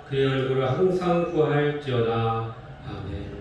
그의 얼굴을 항상 구할지어다. 아멘.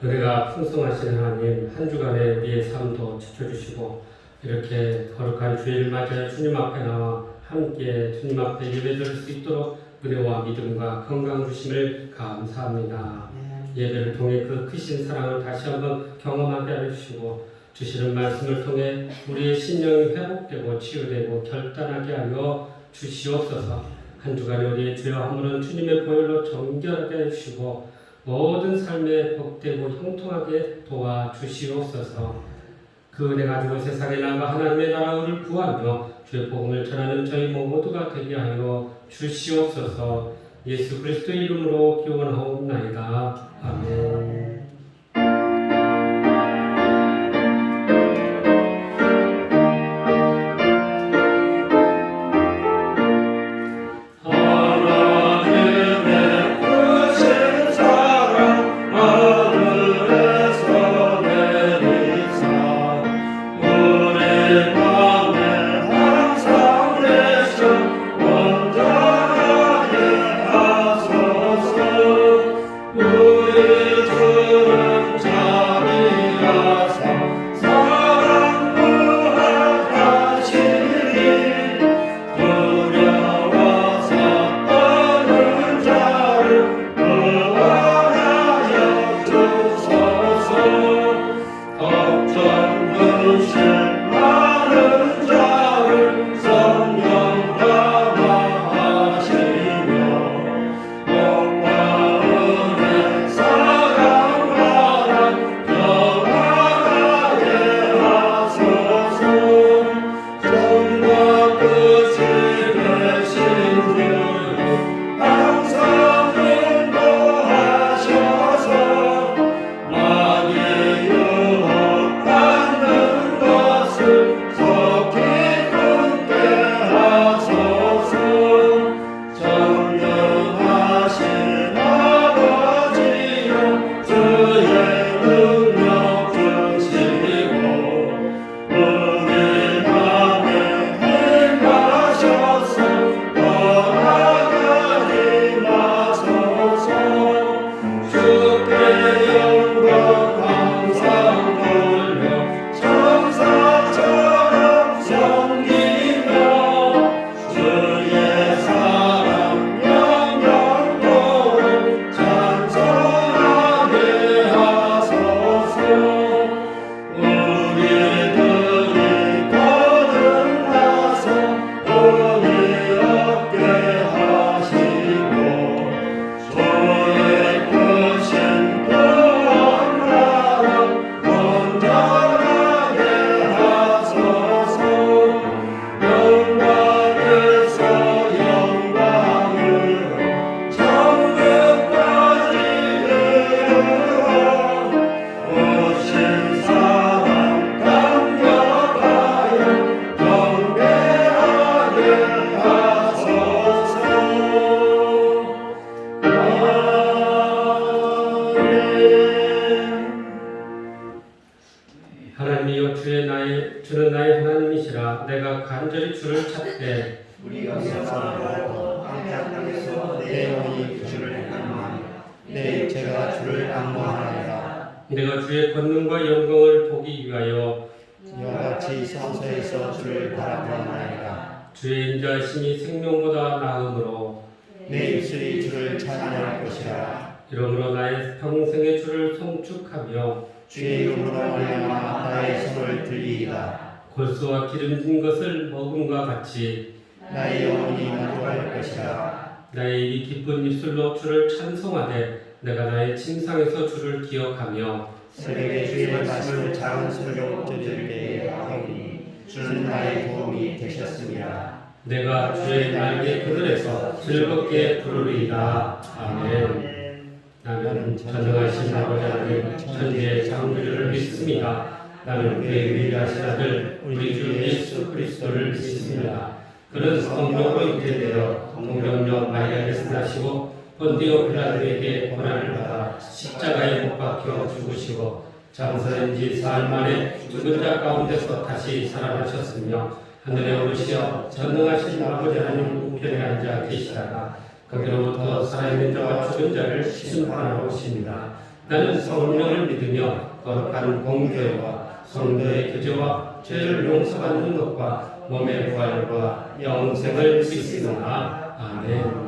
은혜가 풍성하신 하나님, 한 주간의 우리의 삶도 지켜주시고 이렇게 거룩한 주일을 맞이해 주님 앞에 나와 함께 주님 앞에 예배드릴 수 있도록 은혜와 믿음과 건강 주심을 감사합니다. 예배를 통해 그 크신 사랑을 다시 한번 경험하게 해주시고 주시는 말씀을 통해 우리의 신령이 회복되고 치유되고 결단하게 하여 주시옵소서. 한 주간에 우리의 죄와 허물은 주님의 보혈로 정결하게 해주시고 모든 삶에 복되고 형통하게 도와주시옵소서. 그 은혜 가지고 세상에 나가 하나님의 나라를 구하며 주의 복음을 전하는 저희 모두가 되게 하여 주시옵소서. 예수 그리스도의 이름으로 기원하옵나이다. 아멘. 하나님이여 주는 나의 하나님이시라. 내가 간절히 주를 찾되 우리 영생하고 황폐한 땅에서 내 영이 주를 갈망하며 내 육체가 주를 악모하나이다. 내가 주의 권능과 영광을 보기 위하여 이와같이 성소에서 주를 바라보나이다. 주의 인자하심이 생명보다 나음으로 내 입술이 주를 찬양할 것이라. 이러므로 나의 평생의 주를 송축하며 주의 이름으로 말미암아 나의 손을 들리이다. 골수와 기름진 것을 먹음과 같이 나의 영혼이 만족할 것이라. 나의 입이 기쁜 입술로 주를 찬송하되 내가 나의 침상에서 주를 기억하며 새벽에 주의 말씀을 작은 소리로 들을 때에 하오니 주는 나의 도움이 되셨습니다. 내가 주의 날개 그늘에서 즐겁게 부르리이다. 아멘. 나는 전능하신 아버지 하나님 천지의 창조주를 믿습니다. 나는 그의 위대하신 아들 우리 주 예수 그리스도를 믿습니다. 그는 성령으로 잉태되어 동정녀 마리아에서 나시고 본디오 빌라도에게 고난을 받아 십자가에 못 박혀 죽으시고 장사된 지 사흘 만에 죽은 자 가운데서 다시 살아나셨으며 하늘에 오르시어 전능하신 아버지 하나님 우편에 앉아 계시다가 거기로부터 살아있는 자와 죽은 자를 심판하러 오십니다. 나는 성령을 믿으며 거룩한 공교회와 성도의 교제와 죄를 용서받는 것과 몸의 부활과 영생을 믿습니다. 아멘.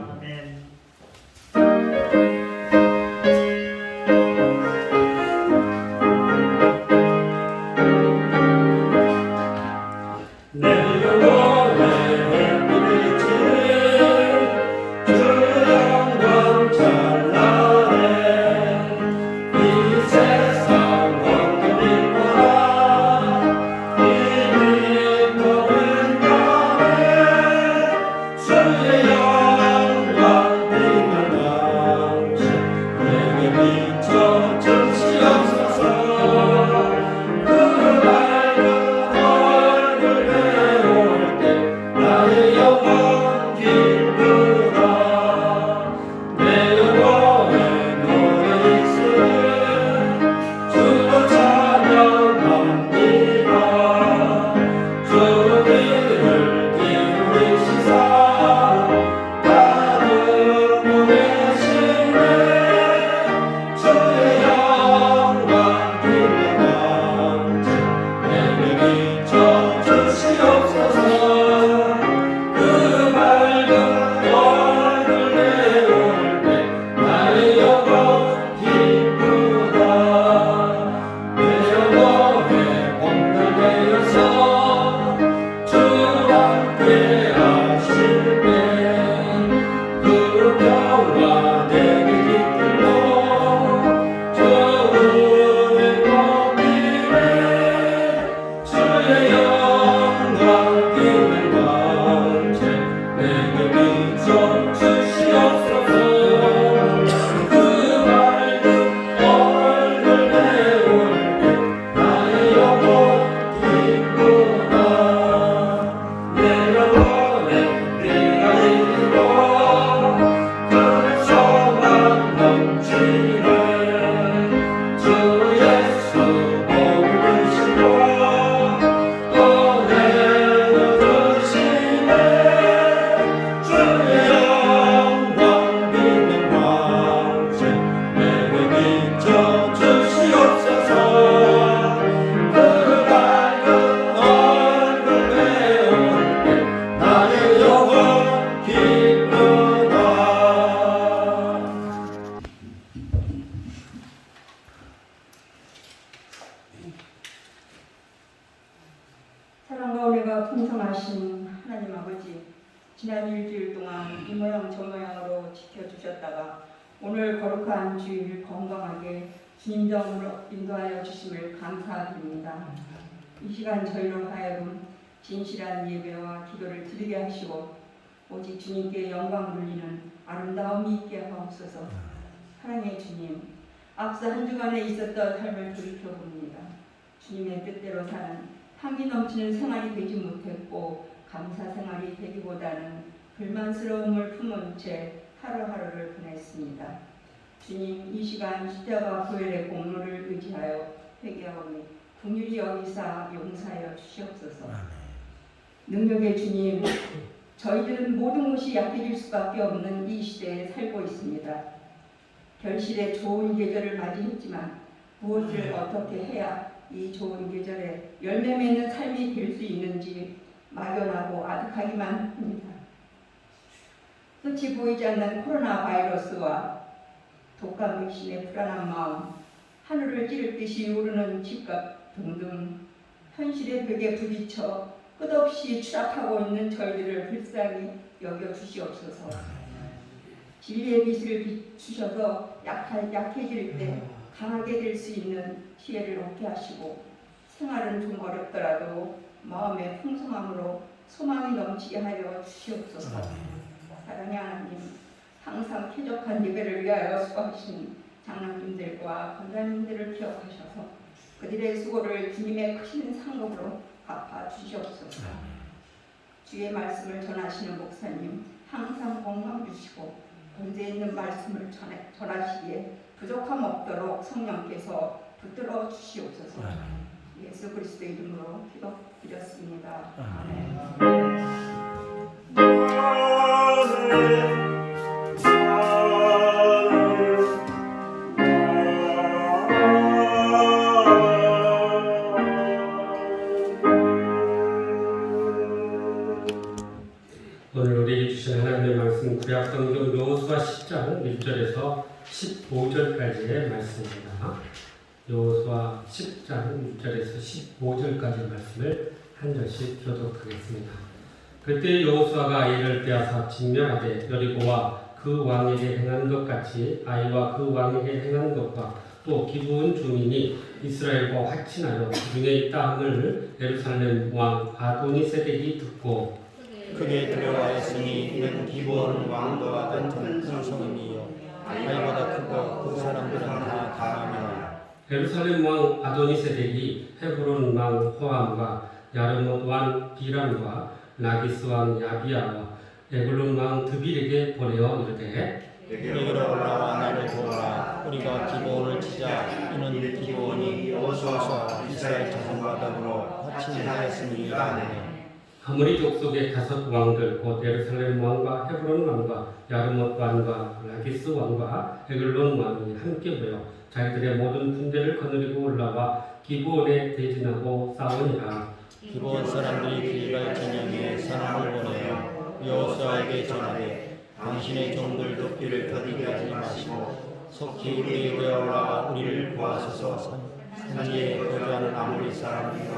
사랑과 은혜가 풍성하신 하나님 아버지, 지난 일주일 동안 이 모양 저 모양으로 지켜주셨다가 오늘 거룩한 주일 건강하게 주님 정으로 인도하여 주심을 감사드립니다. 이 시간 저희로 하여금 진실한 예배와 기도를 드리게 하시고 오직 주님께 영광 돌리는 아름다움이 있게 하옵소서. 사랑의 주님, 앞서 한 주간에 있었던 삶을 돌이켜봅니다. 주님의 뜻대로 사는 향기 넘치는 생활이 되지 못했고 감사 생활이 되기보다는 불만스러움을 품은 채 하루하루를 보냈습니다. 주님, 이 시간 십자가 보혈의 공로를 의지하여 회개하오니 긍휼히 여기사 용서하여 주시옵소서. 능력의 주님, 저희들은 모든 것이 약해질 수밖에 없는 이 시대에 살고 있습니다. 결실의 좋은 계절을 맞이했지만 무엇을 어떻게 해야 이 좋은 계절에 열매 맺는 삶이 될 수 있는지 막연하고 아득하기만 합니다. 끝이 보이지 않는 코로나 바이러스와 독감 백신의 불안한 마음, 하늘을 찌를 듯이 오르는 집값 등등 현실의 벽에 부딪혀 끝없이 추락하고 있는 저희들을 불쌍히 여겨 주시옵소서. 진리의 빛을 비추셔서 약해질 때 강하게 될 수 있는 기회를 얻게 하시고 생활은 좀 어렵더라도 마음의 풍성함으로 소망이 넘치게 하여 주시옵소서. 사랑의 하나님, 항상 쾌적한 예배를 위하여 수고하신 장로님들과 권사님들을 기억하셔서 그들의 수고를 주님의 크신 상급으로 갚아 주시옵소서. 주의 말씀을 전하시는 목사님 항상 건강 주시고 권세 있는 말씀을 전하시기에 부족함 없도록 성령께서 붙들어 주시옵소서. 예수 그리스도의 이름으로 기도드렸습니다. 아멘. 오늘 우리에게 주신 하나님의 말씀 구약성경 여호수아 10장 1절에서 15절까지의 말씀입니다. 여호수아 10장 1절에서 15절까지의 말씀을 한 절씩 교독하겠습니다. 그때 여호수아가 이를 빼앗아 진멸하되 여리고와 그 왕에게 행한 것 같이 아이와 그 왕에게 행한 것과 또 기브온 주민이 이스라엘과 화친하여 그 중에 있다 함을 예루살렘 왕 아도니세덱이 듣고 크게 두려워하였으니 이는 기브온 왕과 같은 큰 성임이요 아이보다 크고 그 사람들은 다 강하며 예루살렘 왕 아도니세덱이 헤브론 왕 호암과 야르못 왕 비람과 라기스 왕 야비야와 에글론 왕 드빌에게 보내어 이르되 여기로 올라와 나를 도우라. 우리가 기브온을 치자. 이는 기브온이 여호수아와 이스라엘 자손과 더불어 화친하였음이라 하네. 아모리 족속의 5 왕들 곧 예루살렘 왕과 헤브론 왕과 야르못 왕과 라기스 왕과 에글론 왕이 함께 모여 자기들의 모든 군대를 거느리고 올라와 기브온에 대진하고 싸우니라. 기브온 사람들이 길갈 진영에 사람을 보내어 여호수아에게 전하되 당신의 종들 돕기를 더디게 하지 마시고 속히 우리에게 올라와 우리를 구하소서. 산지에 거주하는 아모리 사람들이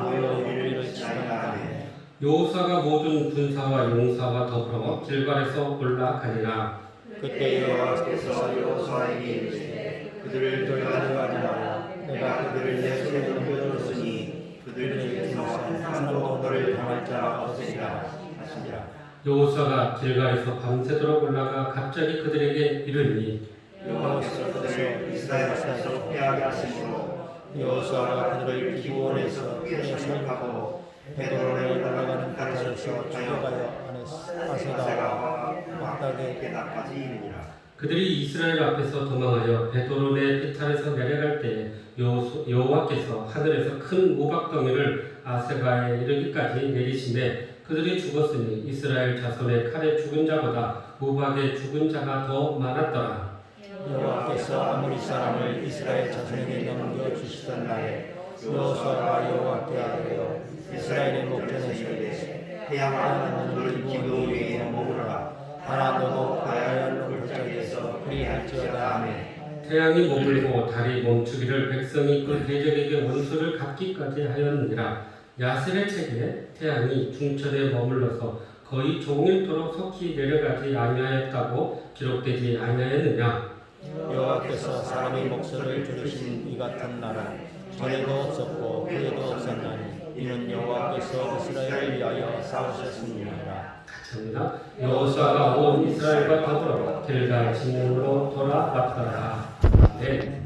모여 우리를 치하하네. 여호수아가 모든 군사와 용사와 더불어 길갈에서 올라가니라. 그때 여호와께서 여호수아에게 이르시되 그들을 돌아가지 말라. 내가 그들을 내 손에 넘겨줬으니 그들에게 상도 너를 당할 자가 없으리라 하시니라. 여호수아가 길갈에서 밤새도록 올라가 갑자기 그들에게 이르니 여호와께서 이스라엘에서 패하게 하시므로 여호수아가 그들을 기브온에서 빼앗아가고 베드로에 올라가는 바다에서 죽여가여 아세다와 막다게까지 이르니라. 그들이 이스라엘 앞에서 도망하여 베드로네 비탈에서 내려갈 때에 여호와께서 하늘에서 큰 우박덩이를 아세가에 이르기까지 내리시매 그들이 죽었으니 이스라엘 자손의 칼에 죽은 자보다 우박에 죽은 자가 더 많았더라. 여호와께서 아모리 사람을 이스라엘 자손에게 넘겨주시던 날에 여호수아가 여호와께 아뢰어 이스라엘의 목전에서 이르되 태양아 너는 기브온 위에 머무르라. 하나 너도 아얄로 골짜기에서 그리할지어다. 아멘. 태양이 머물고 달이 멈추기를 백성이 그 대적에게 원수를 갚기까지 하였느니라. 야셀의 책에 태양이 중천에 머물러서 거의 종일토록 속히 내려가지 아니하였다고 기록되지 아니하였느냐. 여호와께서 사람의 목소리를 들으신 이 같은 나라 전에도 없었고 후에도 없었나니 이는 여호와께서 이스라엘을 위하여 싸우셨습니다. 같이 합니다. 여호수아가 온 이스라엘과 더불어 길갈 진영으로 돌아왔더라. 네.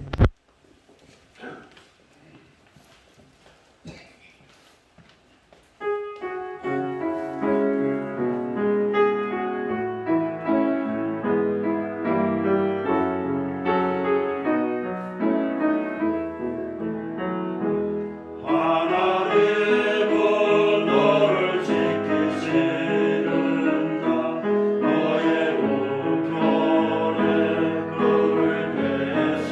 너의 우편에 그를 대신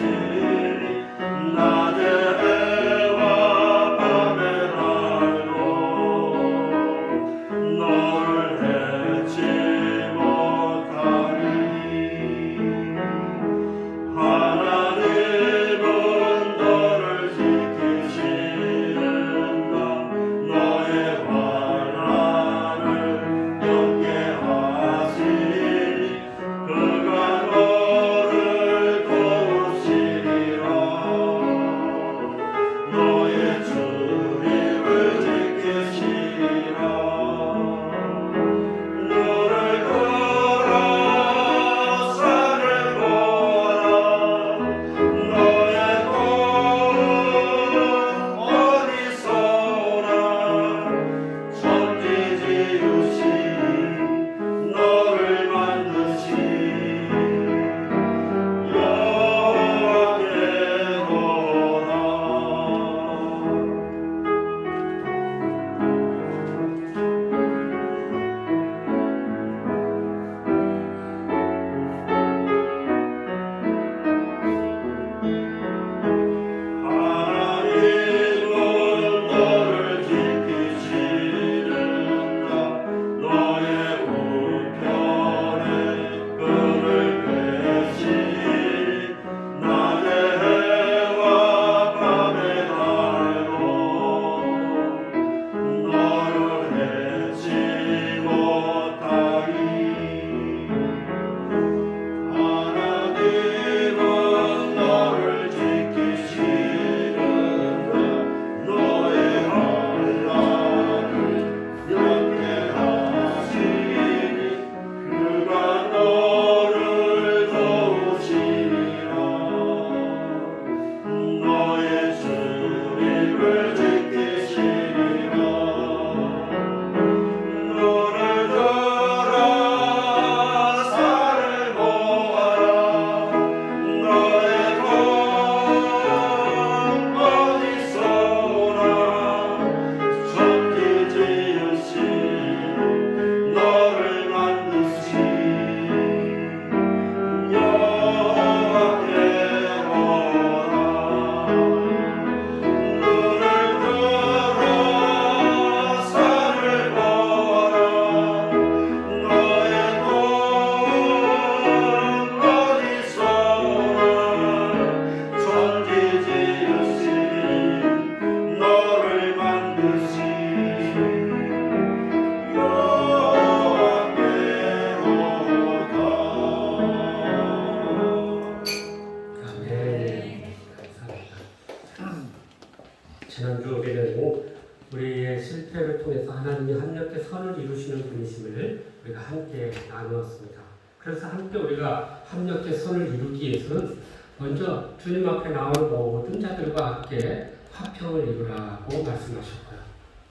지난주 우리는 우리의 실패를 통해서 하나님이 합력의 선을 이루시는 분이심을 우리가 함께 나누었습니다. 그래서 함께 우리가 합력의 선을 이루기 위해서는 먼저 주님 앞에 나오는 모든 자들과 함께 화평을 이루라고 말씀하셨고요.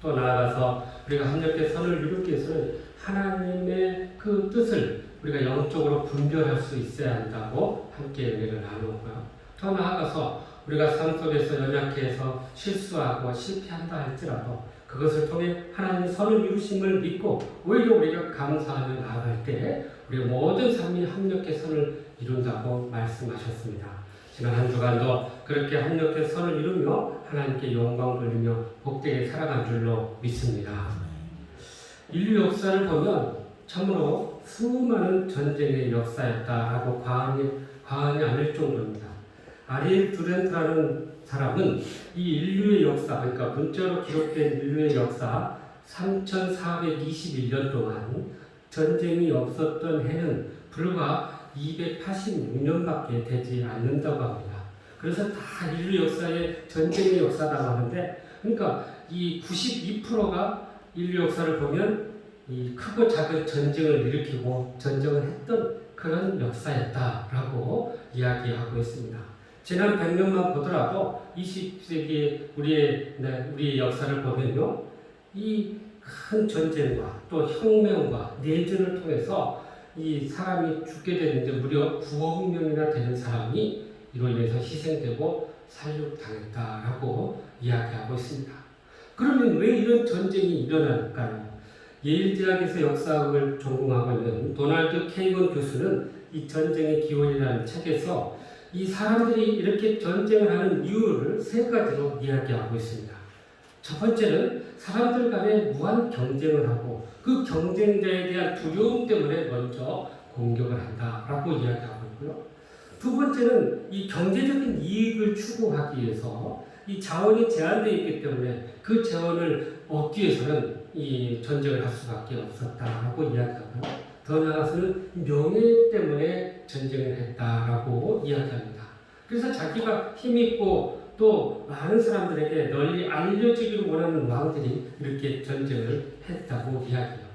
또 나아가서 우리가 합력의 선을 이루기 위해서는 하나님의 그 뜻을 우리가 영적으로 분별할 수 있어야 한다고 함께 은혜를 나누었고요. 더 나아가서 우리가 삶 속에서 연약해서 실수하고 실패한다 할지라도 그것을 통해 하나님의 선을 이루심을 믿고 오히려 우리가 감사하며 나아갈 때 우리의 모든 삶이 합력의 선을 이룬다고 말씀하셨습니다. 지난 한 주간도 그렇게 합력의 선을 이루며 하나님께 영광 돌리며 복되게 살아간 줄로 믿습니다. 인류 역사를 보면 참으로 수많은 전쟁의 역사였다라고 과언이 아닐 정도입니다. 아리엘 듀란트라는 사람은 이 인류의 역사, 그러니까 문자로 기록된 인류의 역사 3421년 동안 전쟁이 없었던 해는 불과 286년밖에 되지 않는다고 합니다. 그래서 다 인류 역사의 전쟁의 역사라고 하는데, 그러니까 이 92%가 인류 역사를 보면 이 크고 작은 전쟁을 일으키고 전쟁을 했던 그런 역사였다라고 이야기하고 있습니다. 지난 100년만 보더라도 20세기 우리의 역사를 보면요, 이 큰 전쟁과 또 혁명과 내전을 통해서 이 사람이 죽게 되는데 무려 9억 명이나 되는 사람이 이로 인해서 희생되고 살육당했다라고 이야기하고 있습니다. 그러면 왜 이런 전쟁이 일어날까요? 예일 대학에서 역사학을 전공하고 있는 도널드 케이건 교수는 이 전쟁의 기원이라는 책에서 이 사람들이 이렇게 전쟁을 하는 이유를 세 가지로 이야기하고 있습니다. 첫 번째는 사람들 간에 무한 경쟁을 하고 그 경쟁자에 대한 두려움 때문에 먼저 공격을 한다라고 이야기하고 있고요. 두 번째는 이 경제적인 이익을 추구하기 위해서 이 자원이 제한되어 있기 때문에 그 자원을 얻기 위해서는 이 전쟁을 할 수밖에 없었다라고 이야기하고요. 더 나아가서는 명예 때문에 전쟁을 했다라고 이야기합니다. 그래서 자기가 힘있고 또 많은 사람들에게 널리 알려지기를 원하는 왕들이 이렇게 전쟁을 했다고 이야기해요.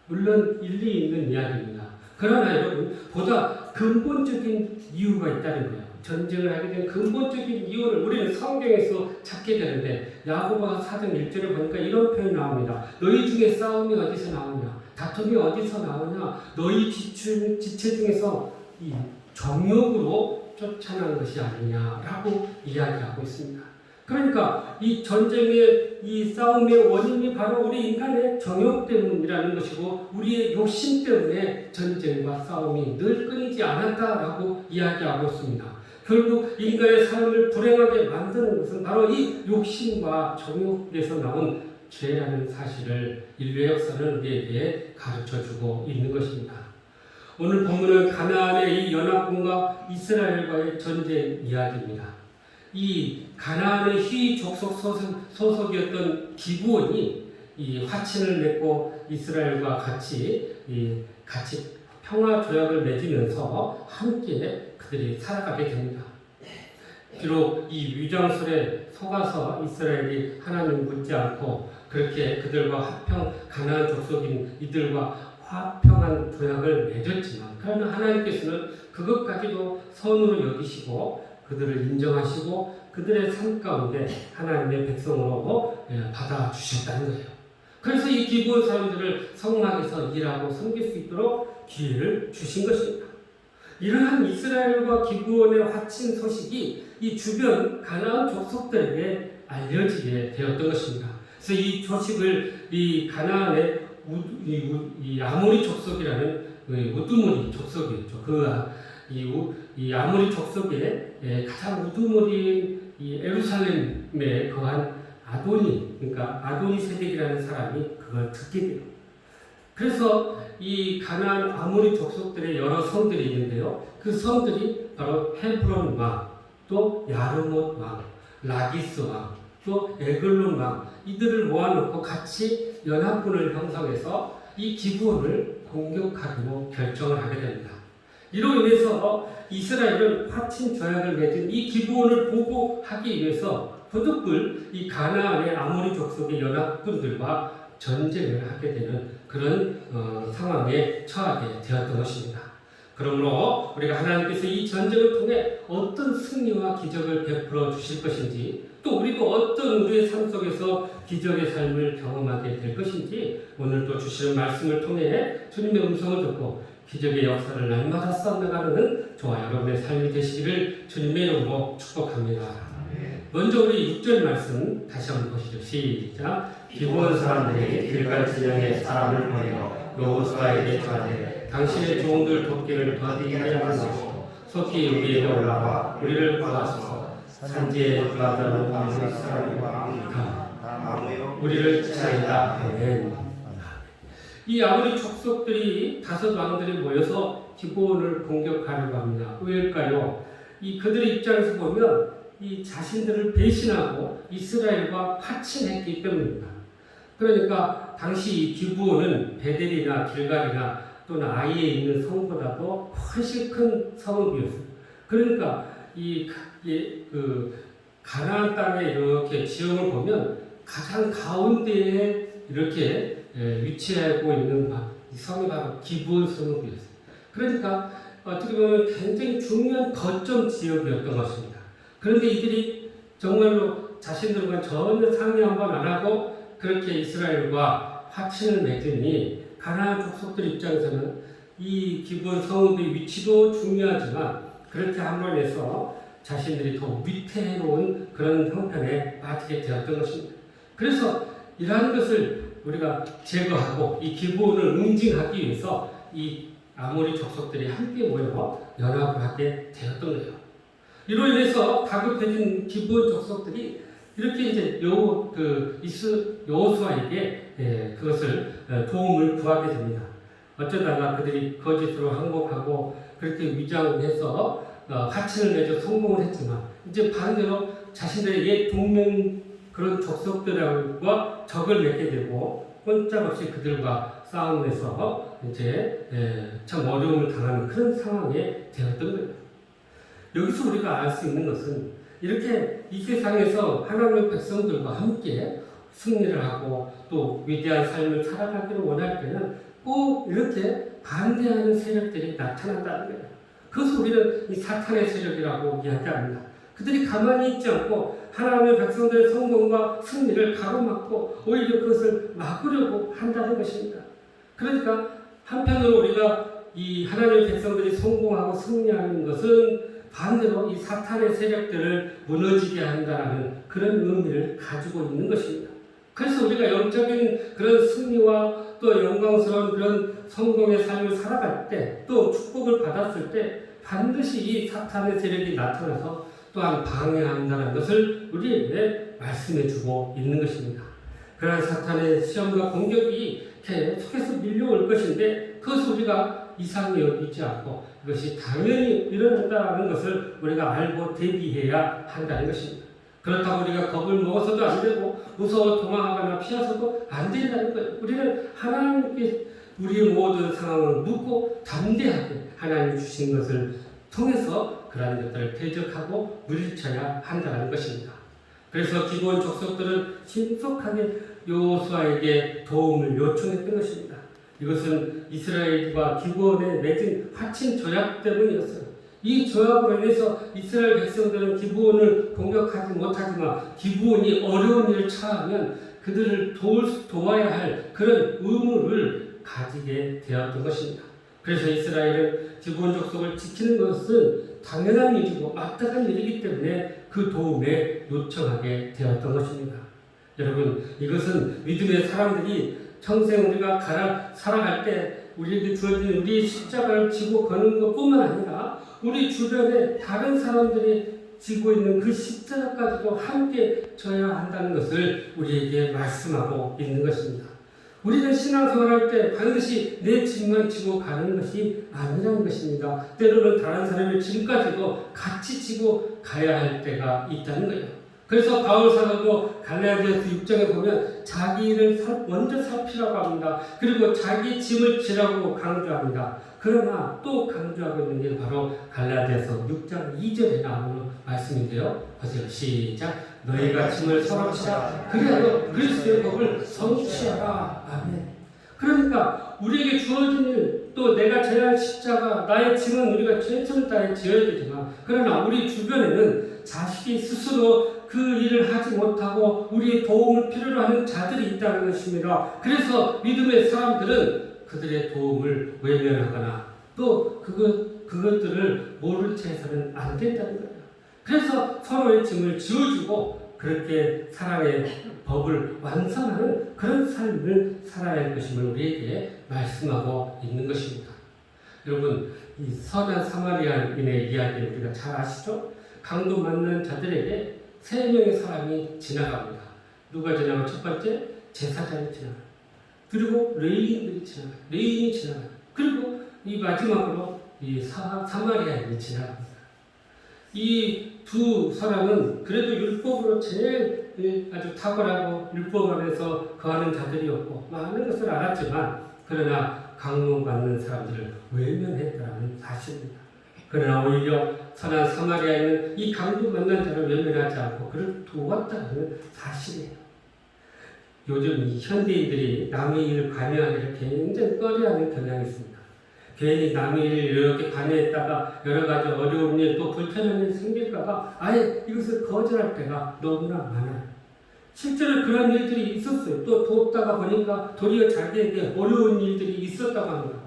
물론 일리 있는 이야기입니다. 그러나 여러분, 보다 근본적인 이유가 있다는 거예요. 전쟁을 하게 된 근본적인 이유를 우리는 성경에서 찾게 되는데, 야고보서 4장 1절을 보니까 이런 표현이 나옵니다. 너희 중에 싸움이 어디서 나오냐? 다툼이 어디서 나오냐? 너희 지체 중에서 이 정욕으로 쫓아난 것이 아니냐라고 이야기하고 있습니다. 그러니까 이 전쟁의 이 싸움의 원인이 바로 우리 인간의 정욕 때문이라는 것이고 우리의 욕심 때문에 전쟁과 싸움이 늘 끊이지 않았다라고 이야기하고 있습니다. 결국 인간의 삶을 불행하게 만드는 것은 바로 이 욕심과 정욕에서 나온 죄라는 사실을 인류의 역사는 우리에게 가르쳐주고 있는 것입니다. 오늘 본문은 가나안의 이 연합군과 이스라엘과의 전쟁 이야기입니다. 이 가나안의 휘 족속 소속이었던 기브온이 이 화친을 맺고 이스라엘과 같이 평화 조약을 맺으면서 함께 그들이 살아가게 됩니다. 비록 이 위장술에 속아서 이스라엘이 하나님 묻지 않고 그렇게 그들과 가나안 족속인 이들과 화평한 조약을 맺었지만, 그러나 하나님께서는 그것까지도 선으로 여기시고 그들을 인정하시고 그들의 삶 가운데 하나님의 백성으로 받아주셨다는 거예요. 그래서 이 기브온 사람들을 성막에서 일하고 섬길 수 있도록 기회를 주신 것입니다. 이러한 이스라엘과 기브온의 화친 소식이 이 주변 가나안 족속들에게 알려지게 되었던 것입니다. 그래서 이 소식을 이 가나안의 이 아모리 족속이라는 우두머리 족속이었죠. 이 아모리 족속의 가장 우두머리인 이 예루살렘에 거한 그러니까 아도니세덱이라는 사람이 그걸 듣게 돼요. 그래서 이 가나안 아모리 족속들의 여러 성들이 있는데요. 그 성들이 바로 헤브론 왕, 또 야르못 왕, 라기스 왕, 또 에글론 왕, 이들을 모아놓고 같이 연합군을 형성해서 이 기브온을 공격하기로 결정을 하게 됩니다. 이로 인해서 이스라엘은 화친 조약을 맺은 이 기브온을 보고하기 위해서 부득불 이 가나안의 아모리 족속의 연합군들과 전쟁을 하게 되는 그런 상황에 처하게 되었던 것입니다. 그러므로 우리가 하나님께서 이 전쟁을 통해 어떤 승리와 기적을 베풀어 주실 것인지, 또 우리도 어떤 우리의 삶 속에서 기적의 삶을 경험하게 될 것인지, 오늘도 주시는 말씀을 통해 주님의 음성을 듣고 기적의 역사를 날마다 쌓아나가는 저와 여러분의 삶이 되시기를 주님의 이름으로 축복합니다. 먼저 우리 6절 말씀 다시 한번 보시죠. 시작. 기브온 사람들이 길갈 진영에 사람을 보내어 여호수아에게 전하되 당신의 종들 돕기를 더디게 하지 마시고 속히 우리에게 올라와 우리를 구하소서. 산지에 들어가는 아무 사람과 아무요 우리를 지나이다. 아멘. 이 아모리 족속들이 5왕들이 모여서 기브온을 공격하려고 합니다. 왜일까요? 이 그들의 입장에서 보면 이 자신들을 배신하고 이스라엘과 파친했기 때문입니다. 그러니까 당시 이 기브온은 베델이나 길갈이나 또는 아이에 있는 성보다도 훨씬 큰 성읍이었습니다. 그러니까 그 가나안 땅에 이렇게 지형을 보면 가장 가운데에 이렇게 위치하고 있는 이 성이 바로 기브온 성읍이었어요. 그러니까 어떻게 보면 굉장히 중요한 거점 지역이었던 것입니다. 그런데 이들이 정말로 자신들과 전혀 상의 한번 안 하고 그렇게 이스라엘과 화친을 맺으니 가나안 족속들 입장에서는 이 기브온 성읍의 위치도 중요하지만 그렇게 함으로 해서 자신들이 더 위태로운 그런 형편에 빠지게 되었던 것입니다. 그래서 이러한 것을 우리가 제거하고 이 기브온을 응징하기 위해서 이 아모리 족속들이 함께 모여 연합을 하게 되었던 거예요. 이로 인해서 다급해진 기브온 족속들이 이렇게 이제 여호수아에게 그것을 도움을 구하게 됩니다. 어쩌다가 그들이 거짓으로 항복하고 그렇게 위장을 해서 화친을 맺어 성공을 했지만 이제 반대로 자신들의 옛 동맹 그런 족속들과 적을 맺게 되고 꼼짝없이 그들과 싸움에서 이제 참 어려움을 당하는 그런 상황에 되었던 거예요. 여기서 우리가 알 수 있는 것은 이렇게 이 세상에서 하나님의 백성들과 함께 승리를 하고 또 위대한 삶을 살아가기를 원할 때는 꼭 이렇게 반대하는 세력들이 나타난다는 거예요. 그것을 우리는 이 사탄의 세력이라고 이야기합니다. 그들이 가만히 있지 않고 하나님의 백성들의 성공과 승리를 가로막고 오히려 그것을 막으려고 한다는 것입니다. 그러니까 한편으로 우리가 이 하나님의 백성들이 성공하고 승리하는 것은 반대로 이 사탄의 세력들을 무너지게 한다는 그런 의미를 가지고 있는 것입니다. 그래서 우리가 영적인 그런 승리와 또 영광스러운 그런 성공의 삶을 살아갈 때, 또 축복을 받았을 때 반드시 이 사탄의 세력이 나타나서 또한 방해한다는 것을 우리에게 말씀해 주고 있는 것입니다. 그러한 사탄의 시험과 공격이 계속해서 밀려올 것인데 그것을 우리가 이상히 여기지 않고 그것이 당연히 일어난다는 것을 우리가 알고 대비해야 한다는 것입니다. 그렇다고 우리가 겁을 먹어서도 안 되고 무서워 도망하거나 피해서도 안 된다는 거예요. 우리는 하나님께 우리의 모든 상황을 묻고 담대하게 하나님이 주신 것을 통해서 그러한 것들을 대적하고 물리쳐야 한다는 것입니다. 그래서 기브온 족속들은 신속하게 여호수아에게 도움을 요청했던 것입니다. 이것은 이스라엘과 기브온에 맺은 화친 조약 때문이었어요. 이 조약으로 인해서 이스라엘 백성들은 기브온을 공격하지 못하지만 기브온이 어려운 일을 처하면 그들을 도와야 할 그런 의무를 가지게 되었던 것입니다. 그래서 이스라엘은 기브온 족속을 지키는 것은 당연한 일이고 마땅한 일이기 때문에 그 도움에 요청하게 되었던 것입니다. 여러분, 이것은 믿음의 사람들이 평생 우리가 살아갈 때 우리에게 주어진 우리 십자가를 지고 거는 것뿐만 아니라 우리 주변에 다른 사람들이 지고 있는 그 십자가까지도 함께 져야 한다는 것을 우리에게 말씀하고 있는 것입니다. 우리는 신앙생활할 때 반드시 내 짐만 지고 가는 것이 아니라는 것입니다. 때로는 다른 사람의 짐까지도 같이 지고 가야 할 때가 있다는 거예요. 그래서 바울 사도도 갈라디아서 6장에 보면 자기 일을 먼저 살피라고 합니다. 그리고 자기 짐을 지라고 강조합니다. 그러나 또 강조하고 있는 게 바로 갈라디아서 6장 2절에 나오는 말씀인데요. 보세요. 시작. 너희가 짐을 서로 지라 그리하여 그리스도의 법을 성취하라. 아멘. 그러니까 우리에게 주어진 일, 또 내가 져야 할 십자가, 나의 짐은 우리가 최선을 다해 지어야 되지만, 그러나 우리 주변에는 자식이 스스로 그 일을 하지 못하고 우리의 도움을 필요로 하는 자들이 있다는 것입니다. 그래서 믿음의 사람들은 그들의 도움을 외면하거나 또 그것들을 모른 채 해서는 안 된다는 거예요. 그래서 서로의 짐을 지어주고 그렇게 사랑의 법을 완성하는 그런 삶을 살아야 할 것임을 우리에게 말씀하고 있는 것입니다. 여러분, 이 선한 사마리아인의 이야기를 우리가 잘 아시죠? 강도 맞는 자들에게 3명의 사람이 지나갑니다. 누가 지나가요? 첫 번째, 제사장이 지나가요. 그리고 레위인들이 지나가요. 레위인이 지나가요. 그리고 이 마지막으로 이 사마리아인이 지나갑니다. 이 두 사람은 그래도 율법으로 제일 아주 탁월하고 율법 안에서 거하는 자들이었고 많은 것을 알았지만, 그러나 강론받는 사람들을 외면했다는 사실입니다. 그러나 오히려 선한 사마리아인은 이 강도 만난 자를 외면하지 않고 그를 도왔다는 사실이에요. 요즘 이 현대인들이 남의 일을 관여하기를 굉장히 꺼려하는 경향이 있습니다. 괜히 남의 일을 이렇게 관여했다가 여러 가지 어려운 일, 또 불편한 일이 생길까봐 아예 이것을 거절할 때가 너무나 많아요. 실제로 그런 일들이 있었어요. 또 돕다가 보니까 도리어 자기에게 어려운 일들이 있었다고 합니다.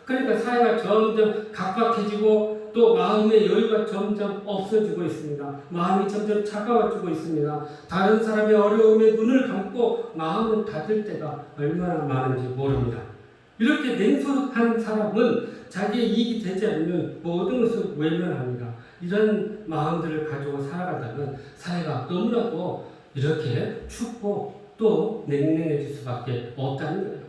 그러니까 사회가 점점 각박해지고 또 마음의 여유가 점점 없어지고 있습니다. 마음이 점점 차가워지고 있습니다. 다른 사람의 어려움에 눈을 감고 마음을 닫을 때가 얼마나 많은지 모릅니다. 이렇게 냉소한 사람은 자기의 이익이 되지 않으면 모든 것을 외면합니다. 이런 마음들을 가지고 살아가다면 사회가 너무나도 이렇게 춥고 또 냉랭해질 수밖에 없다는 거예요.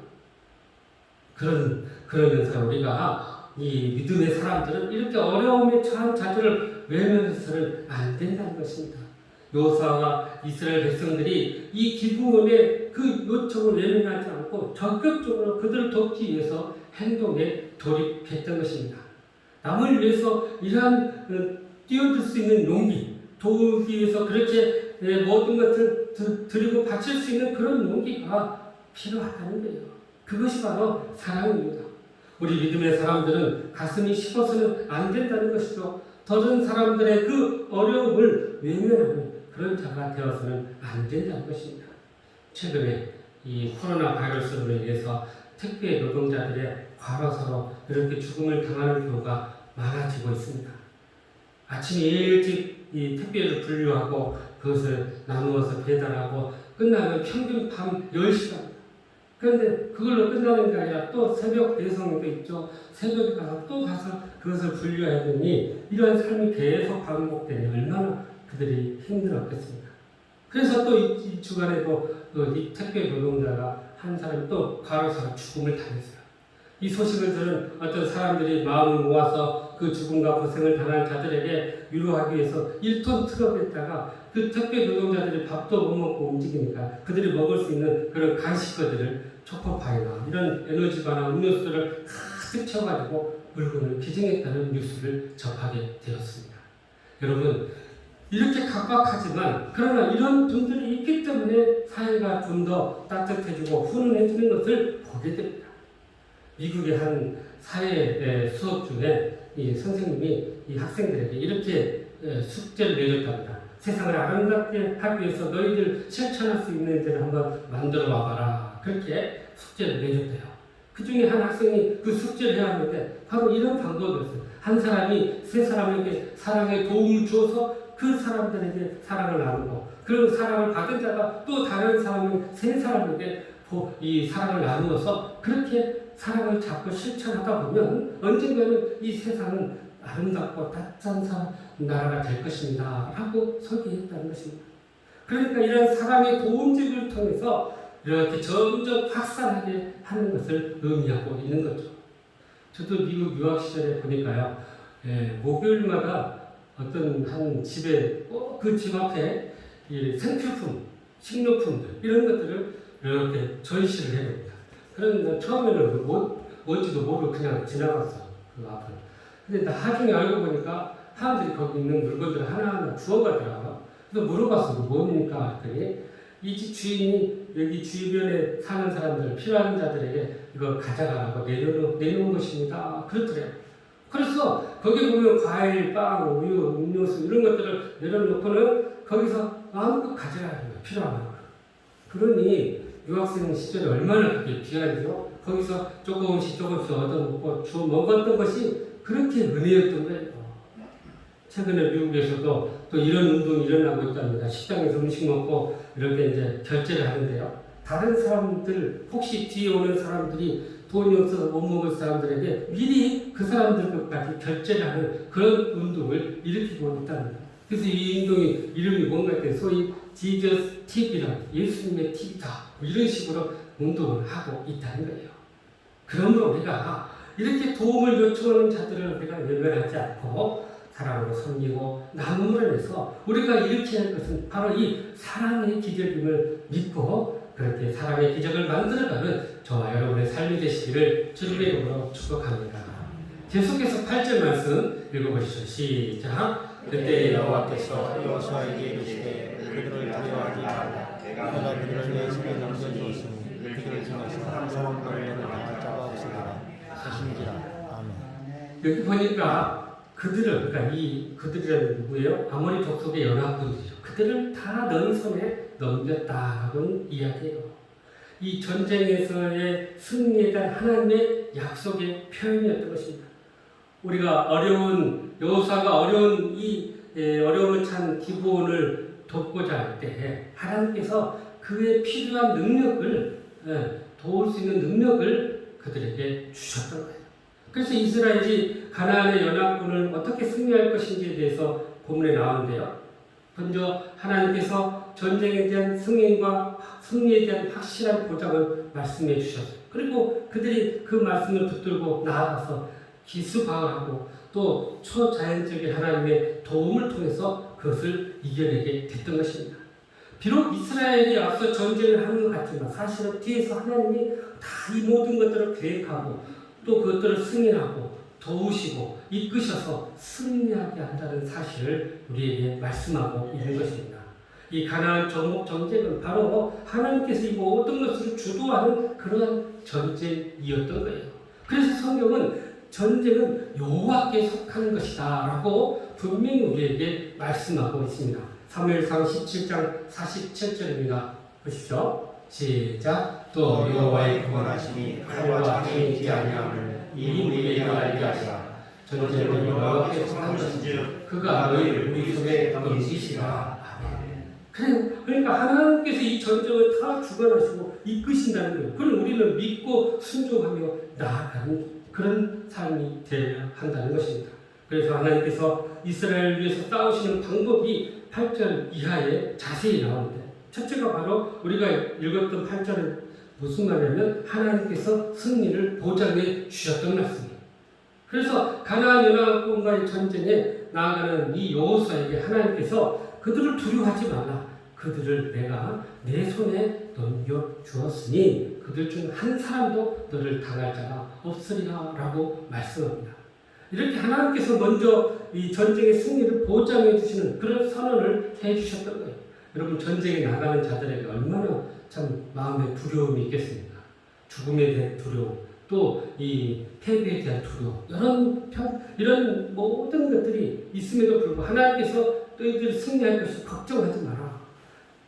그러면서 우리가 이 믿음의 사람들은 이렇게 어려움에 처한 자들을 외면해서는 안 된다는 것입니다. 여호수아와 이스라엘 백성들이 이 기브온의 그 요청을 외면하지 않고 적극적으로 그들을 돕기 위해서 행동에 돌입했던 것입니다. 남을 위해서 이러한 뛰어들 수 있는 용기, 도우기 위해서 그렇게 모든 것을 드리고 바칠 수 있는 그런 용기가 필요하다는 거예요. 그것이 바로 사랑입니다. 우리 믿음의 사람들은 가슴이 식어서는 안 된다는 것이죠. 다른 사람들의 그 어려움을 외면하는 그런 자가 되어서는 안 된다는 것입니다. 최근에 이 코로나 바이러스로 인해서 택배 노동자들의 과로사로 이렇게 죽음을 당하는 경우가 많아지고 있습니다. 아침에 일찍 이 택배를 분류하고 그것을 나누어서 배달하고 끝나면 평균 밤 10시간. 그런데 그걸로 끝나는 게 아니라 또 새벽 배송도 있죠. 새벽에 가서 또 가서 그것을 분류해야 되니 이러한 삶이 계속 반복되니 얼마나 그들이 힘들었겠습니까? 그래서 또 이 주간에도 이 택배 노동자가 한 사람이 또 과로사로 죽음을 당했어요. 이 소식을 들은 어떤 사람들이 마음을 모아서 그 죽음과 고생을 당한 자들에게 위로하기 위해서 1톤 트럭에다가 그 택배 노동자들이 밥도 못 먹고 움직이니까 그들이 먹을 수 있는 그런 간식거들을 초코파이나 이런 에너지바나 음료수들을 가득 채워가지고 물건을 기증했다는 뉴스를 접하게 되었습니다. 여러분, 이렇게 각박하지만 그러나 이런 분들이 있기 때문에 사회가 좀 더 따뜻해지고 훈훈해지는 것을 보게 됩니다. 미국의 한 사회 수업 중에 이 선생님이 이 학생들에게 이렇게 숙제를 내줬답니다. 세상을 아름답게 하기 위해서 너희들 실천할 수 있는 데를 한번 만들어 와봐라. 그렇게 숙제를 내줬대요. 그 중에 한 학생이 그 숙제를 해왔는데 바로 이런 방법이었어요. 한 사람이 세 사람에게 사랑의 도움을 주어서 그 사람들에게 사랑을 나누고 그 사랑을 받은 자가 또 다른 세 사람에게 이 사랑을 나누어서 그렇게 사랑을 자꾸 실천하다 보면 언젠가는 이 세상은 아름답고 따뜻한 나라가 될 것입니다. 라고 설계했다는 것입니다. 그러니까 이런 사랑의 도움직을 통해서 이렇게 점점 확산하게 하는 것을 의미하고 있는 거죠. 저도 미국 유학 시절에 보니까요, 목요일마다 어떤 한 집에 그 집 앞에 이 생필품, 식료품들 이런 것들을 이렇게 전시를 해봅니다. 그런데 처음에는 뭔지도 모르고 그냥 지나갔어요. 그 앞을. 근데 나중에 알고 보니까 사람들이 거기 있는 물건들을 하나하나 주워가더라고요. 그래서 물어봤어. 뭡니까? 했더니 이 집 주인이 여기 주변에 사는 사람들, 필요한 자들에게 이거 가져가라고 내놓은 것입니다. 그렇더래요. 그래서 거기 보면 과일, 빵, 우유, 음료수 이런 것들을 내려놓고는 거기서 마음껏 가져가는 거예요. 필요한 거. 그러니 유학생 시절에 얼마나 그게 귀한지요. 거기서 조금씩 얻어먹고 주워 먹었던 것이 그렇게 은혜였던 거예요. 최근에 미국에서도 또 이런 운동이 일어나고 있답니다. 식당에서 음식 먹고 이렇게 이제 결제를 하는데요. 다른 사람들, 혹시 뒤에 오는 사람들이 돈이 없어서 못 먹을 사람들에게 미리 그 사람들 것까지 결제를 하는 그런 운동을 일으키고 있답니다. 그래서 이 운동의 이름이 뭔가 했더니 소위 지저스 팁이라고, 예수님의 팁이다, 이런 식으로 운동을 하고 있다는 거예요. 그러므로 우리가 이렇게 도움을 요청하는 자들을 우리가 외면하지 않고 사랑으로 섬기고 나눔을 해서 우리가 이렇게 할 것은 바로 이 사랑의 기적임을 믿고 그렇게 사랑의 기적을 만들어가는 저와 여러분의 삶이 되시기를 주님의 이름으로 축복합니다. 계속해서 8절 말씀 읽어보시죠. 시작. 그때 여호와께서 여호수아에게 이르시되 그들을 두려워하지 말라. 내가 그들을 내 손에 넘겨주었으니 그들을 통해서 항상 너희를 당할 자가 없으리라 하신지라. 아멘. 여기 보니까 그들을, 그러니까 이 그들이라는 누구예요? 아모리 족속의 연합군들이죠. 그들을 다 너희 손에 넘겼다라고 이야기해요. 이 전쟁에서의 승리에 대한 하나님의 약속의 표현이었던 것입니다. 우리가 여호수아가 어려운 어려움을 찬 기브온을 돕고자 할 때 하나님께서 그의 필요한 능력을 도울 수 있는 능력을 그들에게 주셨던 거예요. 그래서 이스라엘이 가나안의 연합군을 어떻게 승리할 것인지에 대해서 본문에 나오는데요. 먼저 하나님께서 전쟁에 대한 승리에 대한 확실한 보장을 말씀해 주셨어요. 그리고 그들이 그 말씀을 붙들고 나아가서 기수방어하고 또 초자연적인 하나님의 도움을 통해서 그것을 이겨내게 됐던 것입니다. 비록 이스라엘이 앞서 전쟁을 하는 것 같지만 사실은 뒤에서 하나님이 다 이 모든 것들을 계획하고 또 그것들을 승인하고 도우시고 이끄셔서 승리하게 한다는 사실을 우리에게 말씀하고 있는 것입니다. 이 가나안 정복 전쟁은 바로 하나님께서 이 모든 것을 주도하는 그러한 전쟁이었던 거예요. 그래서 성경은 전쟁은 여호와께 속하는 것이다 라고 분명히 우리에게 말씀하고 있습니다. 사무엘상 17장 47절입니다. 보십시오. 시작. 또 여호와의 구원하심이 칼과 창에 있지 아니함을 이 우리에게 알게 하시라. 전쟁은 여호와께 속한 것인즉 그가 너희를 우리 손에 넘기시라. 아멘. 그러니까 하나님께서 이 전쟁을 다 주관하시고 이끄신다는 거예요. 그럼 우리는 믿고 순종하며 나아가는 그런 삶이 되어야 한다는 것입니다. 그래서 하나님께서 이스라엘을 위해서 싸우시는 방법이 8절 이하에 자세히 나오는데 첫째가 바로 우리가 읽었던 8절은 무슨 말이냐면 하나님께서 승리를 보장해 주셨던 말씀이에요. 그래서 가나안 연합군과의 전쟁에 나아가는 이 여호수아에게 하나님께서 그들을 두려워하지 말라. 그들을 내가 내 손에 넘겨주었으니 그들 중 한 사람도 너를 당할 자가 없으리라 라고 말씀합니다. 이렇게 하나님께서 먼저 이 전쟁의 승리를 보장해 주시는 그런 선언을 해 주셨던 거예요. 여러분 저전쟁에 나가는 자들에게 얼마나 참 마음에 두려움이 있겠습니까? 죽음에 대한 두려움, 또 이 패배에 대한 두려움, 이런 모든 것들이 있음에도 불구하고 하나님께서 너희들이 승리할 것을 걱정하지 마라.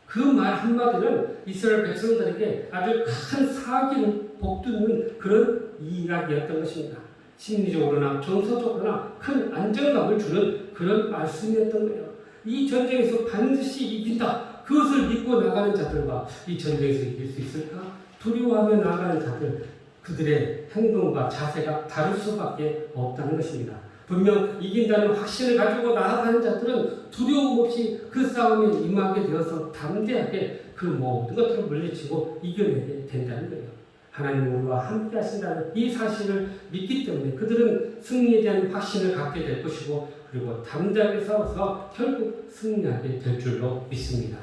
그 말 한마디는 이스라엘 백성들에게 아주 큰 사기를 복두는 그런 이야기였던 것입니다. 심리적으로나 정서적으로나 큰 안정감을 주는 그런 말씀이었던 거예요. 이 전쟁에서 반드시 이긴다. 그것을 믿고 나가는 자들과 이 전쟁에서 이길 수 있을까? 두려워하며 나가는 자들, 그들의 행동과 자세가 다를 수밖에 없다는 것입니다. 분명 이긴다는 확신을 가지고 나아가는 자들은 두려움 없이 그 싸움에 임하게 되어서 담대하게 그 모든 것들을 물리치고 이겨내게 된다는 거예요. 하나님 우리와 함께 하신다는 이 사실을 믿기 때문에 그들은 승리에 대한 확신을 갖게 될 것이고 그리고 담대하게 싸워서 결국 승리하게 될 줄로 믿습니다.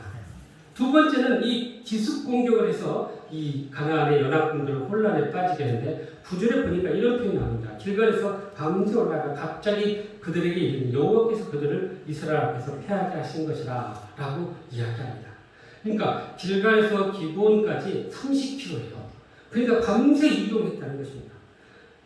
두 번째는 이 기습 공격을 해서 이 가나안의 연합군들을 혼란에 빠지게 하는데 9절에 보니까 이런 표현이 나옵니다. 길갈에서 밤새 올라가 갑자기 그들에게 이르니 여호와께서 그들을 이스라엘 앞에서 패하게 하신 것이라 라고 이야기합니다. 그러니까 길갈에서 기브온까지 30km예요. 그러니까 밤새 이동했다는 것입니다.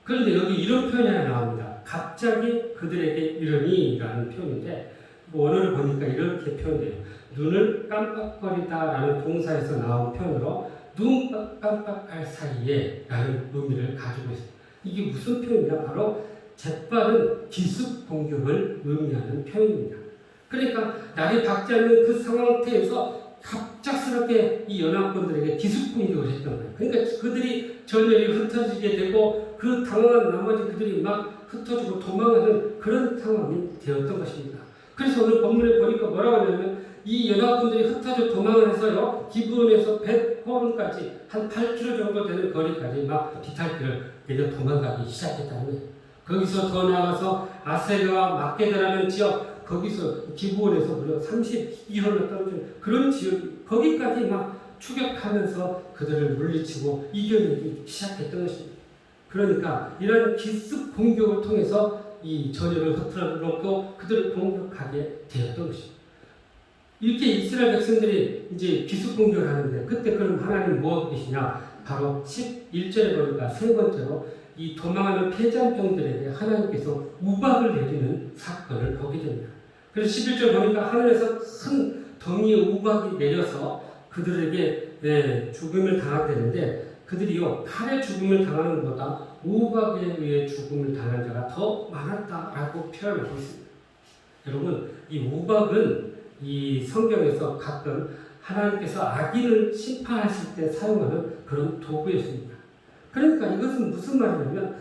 그런데 여기 이런 표현이 하나 나옵니다. 갑자기 그들에게 이르니 라는 표현인데 원어를 보니까 이렇게 표현돼요. 눈을 깜빡거리다 라는 동사에서 나온 표현으로 눈 깜빡할 사이에 라는 의미를 가지고 있습니다. 이게 무슨 표현이냐? 바로 재빠른 기습 공격을 의미하는 표현입니다. 그러니까 날이 밝지 않는 그 상태에서 갑작스럽게 이 연합군들에게 기습 공격을 했던 거예요. 그러니까 그들이 전열이 흩어지게 되고 그 당황한 나머지 그들이 막 흩어지고 도망하는 그런 상황이 되었던 것입니다. 그래서 오늘 본문에 보니까 뭐라고 하냐면 이 연합군들이 흩어져 도망을 해서요, 기브온에서 벳호론까지 한 8km 정도 되는 거리까지 막 비탈길을 내려 도망가기 시작했다는 거예요. 거기서 더 나아가서 아세르와 막게다라는 지역, 거기서 기브온에서 무려 32km 떨어진 그런 지역, 거기까지 막 추격하면서 그들을 물리치고 이겨내기 시작했던 것입니다. 그러니까 이런 기습 공격을 통해서 이 전열을 흐트러 놓고 그들을 공격하게 되었던 것입니다. 이렇게 이스라엘 백성들이 이제 기습 공격을 하는데 그때 그럼 하나님 뭐 하고 계시냐? 바로 11절에 보니까 세 번째로 이 도망하는 패잔병들에게 하나님께서 우박을 내리는 사건을 보게 됩니다. 그래서 11절 보니까 하늘에서 큰 덩이의 우박이 내려서 그들에게 죽음을 당하게 되는데 그들이요 칼에 죽음을 당하는 것보다 우박에 의해 죽음을 당한 자가 더 많았다라고 표현하고 있습니다. 여러분 이 우박은 이 성경에서 가끔 하나님께서 악인을 심판하실 때 사용하는 그런 도구였습니다. 그러니까 이것은 무슨 말이냐면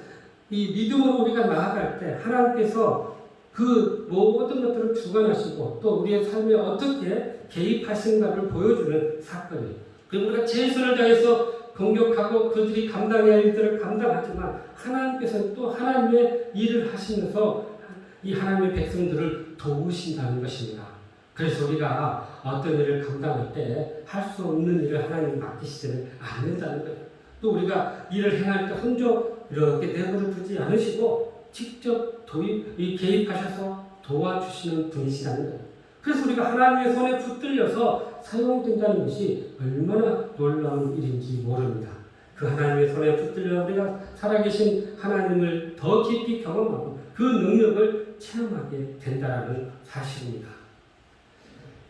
이 믿음으로 우리가 나아갈 때 하나님께서 그 모든 것들을 주관하시고 또 우리의 삶에 어떻게 개입하신가를 보여주는 사건이에요. 그리고 우리가 최선을 다해서 공격하고 그들이 감당해야 할 일들을 감당하지만 하나님께서는 또 하나님의 일을 하시면서 이 하나님의 백성들을 도우신다는 것입니다. 그래서 우리가 어떤 일을 감당할 때 할 수 없는 일을 하나님 맡기시지는 않는다는 거예요. 또 우리가 일을 행할 때 혼자 이렇게 내버려 두지 않으시고 직접 개입하셔서 도와주시는 분이시라는 거예요. 그래서 우리가 하나님의 손에 붙들려서 사용된다는 것이 얼마나 놀라운 일인지 모릅니다. 그 하나님의 손에 붙들려 우리가 살아계신 하나님을 더 깊이 경험하고 그 능력을 체험하게 된다는 사실입니다.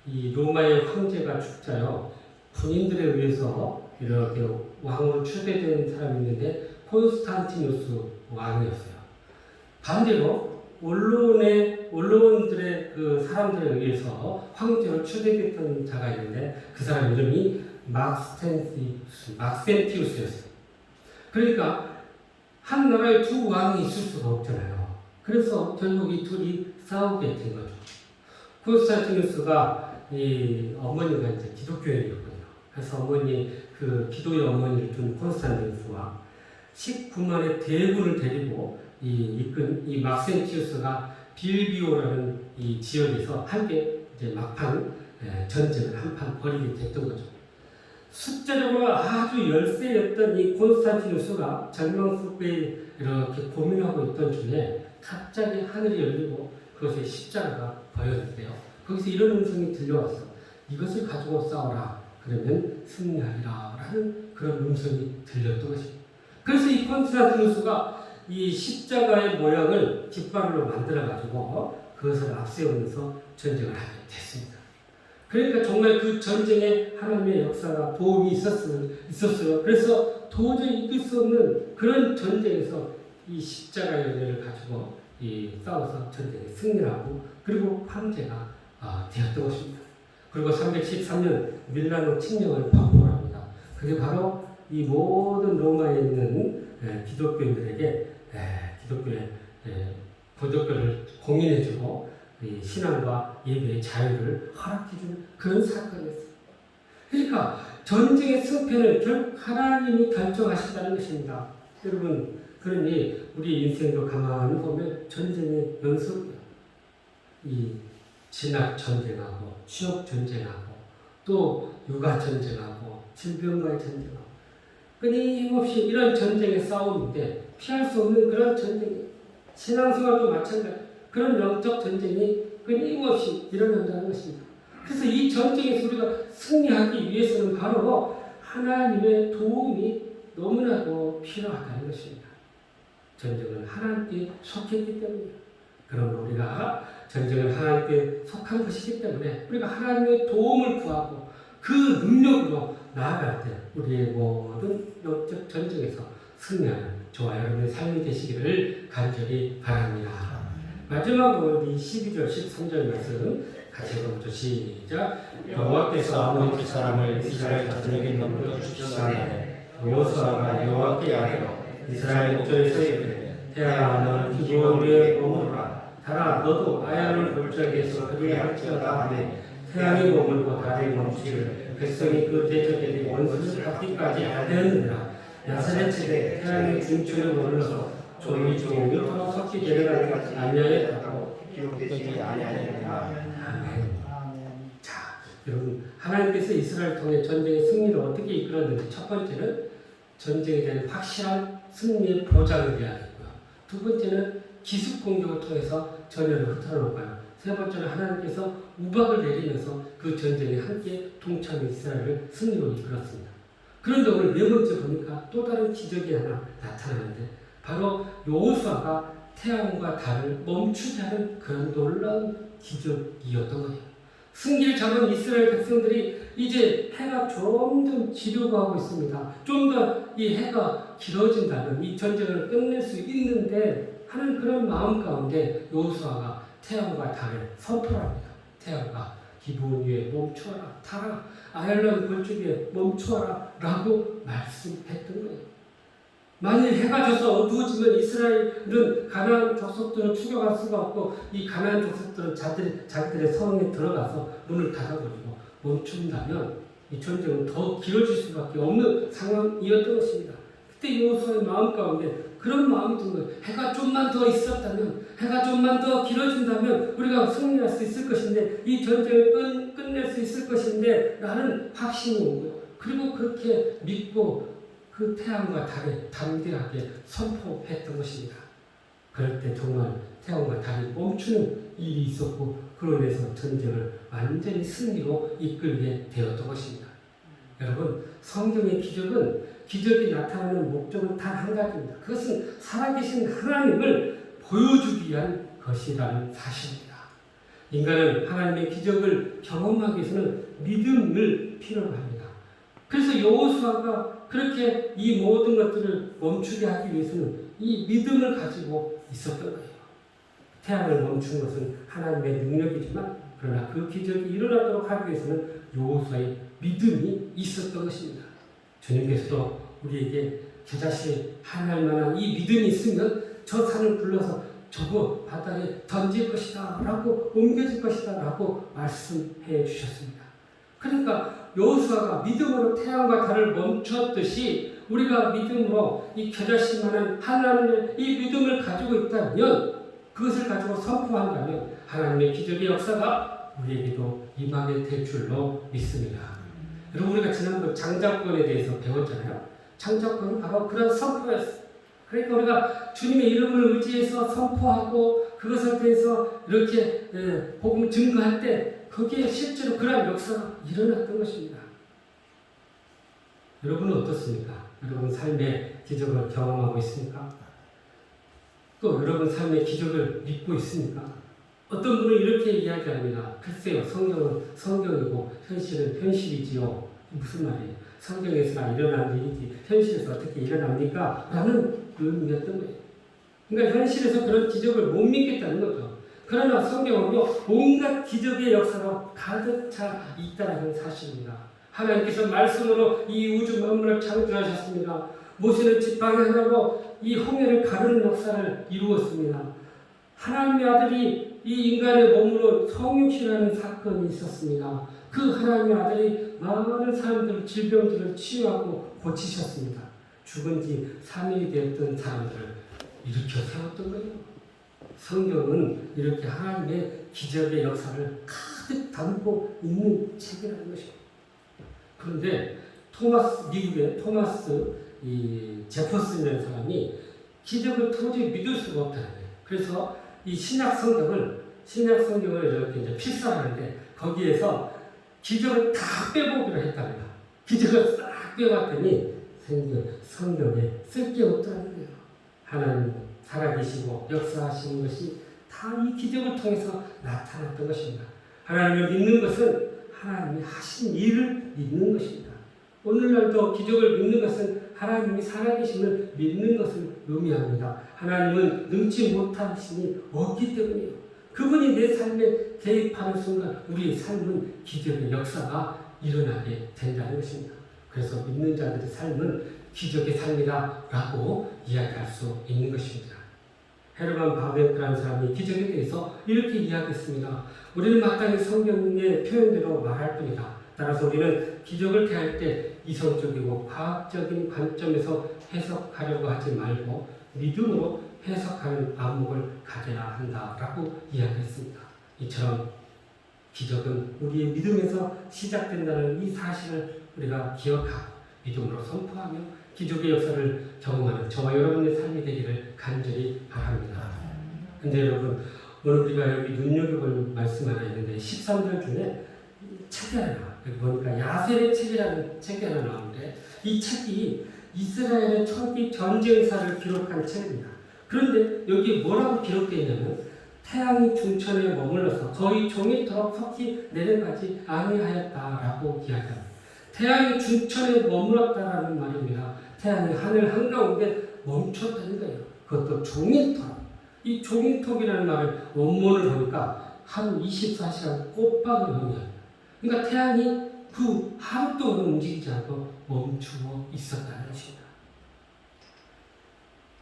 이 로마의 황제가 죽자요, 군인들에 의해서 이렇게 왕으로 추대된 사람이 있는데 콘스탄티누스 왕이었어요. 반대로 언론들의 그 사람들에 의해서 황제로 추대됐던 자가 있는데 그 사람 이름이 막센티우스였어요. 그러니까 한 나라에 두 왕이 있을 수가 없잖아요. 그래서 결국 이 둘이 싸우게 된 거죠. 콘스탄티누스가 이 어머니가 이제 기독교인이었거든요. 그래서 그 기도의 어머니를 둔 콘스탄티누스와 19만의 대군을 데리고 이끈 이 막센티우스가 빌비오라는 이 지역에서 함께 이제 막판 전쟁을 한판 벌이게 됐던 거죠. 숫자적으로 아주 열세였던 이 콘스탄티누스가 절망스럽게 이렇게 고민하고 있던 중에 갑자기 하늘이 열리고 그것에 십자가가 보였는데요. 거기서 이런 음성이 들려왔어. 이것을 가지고 싸워라. 그러면 승리하리라. 라는 그런 음성이 들렸던 것입니다. 그래서 이 콘스탄티누스가 이 십자가의 모양을 깃발로 만들어가지고 그것을 앞세우면서 전쟁을 하게 됐습니다. 그러니까 정말 그 전쟁에 하나님의 역사가 도움이 있었어요. 그래서 도저히 이길 수 없는 그런 전쟁에서 이 십자가의 은혜를 가지고 싸워서 전쟁에 승리하고 그리고 황제가 되었던 것입니다. 그리고 313년 밀라노 칙령을 반포를 합니다. 그게 바로 이 모든 로마에 있는 기독교인들에게 기독교를 공인해주고 신앙과 예배의 자유를 허락해주는 그런 사건이었어요. 그러니까 전쟁의 승패를 결국 하나님이 결정하신다는 것입니다. 여러분, 그러니 우리 인생도 가만히 보면 전쟁의 연속이에요. 이 진학 전쟁하고 취업 전쟁하고 또 육아 전쟁하고 질병과의 전쟁하고 끊임없이 이런 전쟁의 싸움인데 피할 수 없는 그런 전쟁이 신앙생활도 마찬가지 그런 영적 전쟁이 끊임없이 일어난다는 것입니다. 그래서 이 전쟁에서 우리가 승리하기 위해서는 바로 하나님의 도움이 너무나도 필요하다는 것입니다. 전쟁은 하나님께 속했기 때문입니다. 그러므로 우리가 전쟁은 하나님께 속한 것이기 때문에 우리가 하나님의 도움을 구하고 그 능력으로 나아갈 때 우리의 모든 영적 전쟁에서 승리하는 저와 여러분의 삶이 되시기를 간절히 바랍니다. 마지막으로 우리 12절 13절 말씀 같이 읽어보죠. 시작. 여호와께서 아모리 사람을 이스라엘 자손에게 넘겨주시사에 여호수아가 여호와께 아뢰어 이스라엘 목전에서 이르되 태양아 너는 기브온 위에 머무르라 달아 너도 아야를 골짜기에서 그들이 할지어다 하되 태양이 머물고 달이 멈추기를 백성이 그 대적에게 원수를 갚기까지 하였느니라. 야살의 칠에 태양이 중천에 머물러서 종이 종이 뮤터로 섞기 내려가기까지 아니하였다고 기록되지 아니하였느니라. 아멘. 자, 여러분 하나님께서 이스라엘 통해 전쟁의 승리를 어떻게 이끌었는지 첫 번째는 전쟁에 대한 확실한 승리의 보장을 이야기했고요. 두 번째는 기습 공격을 통해서 전열을 흐트러놓고요. 세 번째는 하나님께서 우박을 내리면서 그 전쟁에 함께 동참해 이스라엘을 승리로 이끌었습니다. 그런데 오늘 네 번째 보니까 또 다른 기적이 하나 나타나는데 바로 여호수아가 태양과 달을 멈추게 하는 그런 놀라운 기적이었던 거예요. 승기를 잡은 이스라엘 백성들이 이제 해가 점점 지려고 하고 있습니다. 좀 더 이 해가 길어진다면 이 전쟁을 끝낼 수 있는데 하는 그런 마음 가운데 여호수아가 태양과 달을 선포합니다. 태양과 기브온 위에 멈추어라, 타라, 아얄론 골짜기에 멈추어라 라고 말씀했던 거예요. 만일 해가 져서 어두워지면 이스라엘은 가나안 족속들은 추격할 수가 없고 이 가나안 족속들은 자기들의 성에 들어가서 문을 닫아버리고 멈춘다면 이 전쟁은 더 길어질 수밖에 없는 상황이었던 것입니다. 그때 여호수아의 마음 가운데 그런 마음이 든 거예요. 해가 좀만 더 있었다면, 해가 좀만 더 길어진다면 우리가 승리할 수 있을 것인데 이 전쟁을 끝낼 수 있을 것인데 라는 확신이 온 거예요. 그리고 그렇게 믿고 그 태양과 달에 담대하게 선포했던 것입니다. 그럴 때 정말 태양과 달이 멈추는 일이 있었고 그로 인해서 전쟁을 완전히 승리로 이끌게 되었던 것입니다. 여러분 성경의 기적이 나타나는 목적은 단 한 가지입니다. 그것은 살아계신 하나님을 보여주기 위한 것이라는 사실입니다. 인간은 하나님의 기적을 경험하기 위해서는 믿음을 필요로 합니다. 그래서 여호수아가 그렇게 이 모든 것들을 멈추게 하기 위해서는 이 믿음을 가지고 있었던 거예요. 태양을 멈춘 것은 하나님의 능력이지만 그러나 그 기적이 일어나도록 하기 위해서는 여호수아의 믿음이 있었던 것입니다. 주님께서도 우리에게 저 자신이 하나할 만한 이 믿음이 있으면 저 산을 불러서 저거 바다에 던질 것이다 라고 옮겨질 것이다 라고 말씀해 주셨습니다. 그러니까 여호수아가 믿음으로 태양과 달을 멈췄듯이 우리가 믿음으로 이 겨자씨만한 하나님의 이 믿음을 가지고 있다면 그것을 가지고 선포한다면 하나님의 기적의 역사가 우리에게도 임하게 될 줄로 믿습니다. 여러분 우리가 지난번 장자권에 대해서 배웠잖아요. 장자권은 바로 그런 선포였어요. 그러니까 우리가 주님의 이름을 의지해서 선포하고 그것에 대해서 이렇게 복음을 증거할 때 거기에 실제로 그런 역사가 일어났던 것입니다. 여러분은 어떻습니까? 여러분 삶의 기적을 경험하고 있습니까? 또 여러분 삶의 기적을 믿고 있습니까? 어떤 분은 이렇게 이야기합니다. 글쎄요, 성경은 성경이고 현실은 현실이지요. 무슨 말이에요? 성경에서만 일어난 일이지 현실에서 어떻게 일어납니까? 라는 의미였던 거예요. 그러니까 현실에서 그런 기적을 못 믿겠다는 거죠. 그러나 성경은요, 온갖 기적의 역사로 가득 차 있다는 사실입니다. 하나님께서 말씀으로 이 우주 만물을 창조하셨습니다. 모세는 지팡이 하나로 이 홍해를 가르는 역사를 이루었습니다. 하나님의 아들이 이 인간의 몸으로 성육신하는 사건이 있었습니다. 그 하나님의 아들이 많은 사람들 질병들을 치유하고 고치셨습니다. 죽은 지 3일이 되었던 사람들을 일으켜 세웠던 거예요. 성경은 이렇게 하나님의 기적의 역사를 가득 담고 있는 책이라는 것입니다. 그런데 미국의 토마스 이 제퍼슨이라는 사람이 기적을 도저히 믿을 수가 없다는 거예요. 그래서 이 신약 성경을 이렇게 이제 필사하는데 거기에서 기적을 다 빼보기로 했답니다. 기적을 싹 빼봤더니 성경에 쓸 게 없다는 거예요. 하나님 살아계시고 역사하시는 것이 다 이 기적을 통해서 나타났던 것입니다. 하나님을 믿는 것은 하나님이 하신 일을 믿는 것입니다. 오늘날도 기적을 믿는 것은 하나님이 살아계심을 믿는 것을 의미합니다. 하나님은 능치 못하심이 없기 때문이에요. 그분이 내 삶에 개입하는 순간 우리의 삶은 기적의 역사가 일어나게 된다는 것입니다. 그래서 믿는 자들의 삶은 기적의 삶이라고 이야기할 수 있는 것입니다. 헤르만 바베크라는 사람이 기적에 대해서 이렇게 이야기했습니다. 우리는 마땅히 성경의 표현대로 말할 뿐이다. 따라서 우리는 기적을 대할 때 이성적이고 과학적인 관점에서 해석하려고 하지 말고 믿음으로 해석하는 안목을 가져야 한다라고 이야기했습니다. 이처럼 기적은 우리의 믿음에서 시작된다는 이 사실을 우리가 기억하고 믿음으로 선포하며 기적의 역사를 경험하는 저와 여러분의 삶이 되기를 간절히 바랍니다. 근데 여러분, 오늘 우리가 여기 눈여겨볼 말씀 하나 있는데 13절 중에 책이 하나 나와요. 여기 보니까 야셀의 책이라는 책이 하나 나오는데 이 책이 이스라엘의 초기 전쟁사를 기록한 책입니다. 그런데 여기 뭐라고 기록되어 있냐면 태양이 중천에 머물러서 거의 종일토록 석기 내려가지 아니하였다라고 이야기합니다. 태양이 중천에 머물렀다라는 말입니다. 태양이 하늘 한가운데 멈췄다는 거예요. 그것도 종일토록. 이 종일토록이라는 말을 원문을 보니까 하루 24시간 꼬박을 의미합니다. 그러니까 태양이 그 하루 동안 움직이지 않고 멈추어 있었다는 것입니다.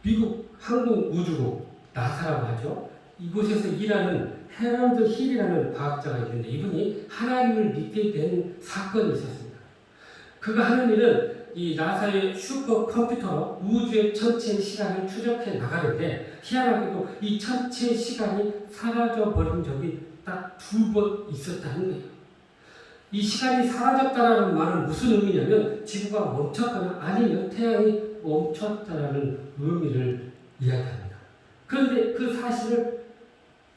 미국 항공우주국 나사라고 하죠. 이곳에서 일하는 헤럴드 힐이라는 과학자가 있는데 이분이 하나님을 믿게 된 사건이 있었습니다. 그가 하는 일은 이 나사의 슈퍼컴퓨터로 우주의 전체 시간을 추적해 나가는데 희한하게도 이 전체 시간이 사라져버린 적이 딱 2번 있었다는 거예요. 이 시간이 사라졌다라는 말은 무슨 의미냐면 지구가 멈췄거나 아니면 태양이 멈췄다라는 의미를 이야기합니다. 그런데 그 사실을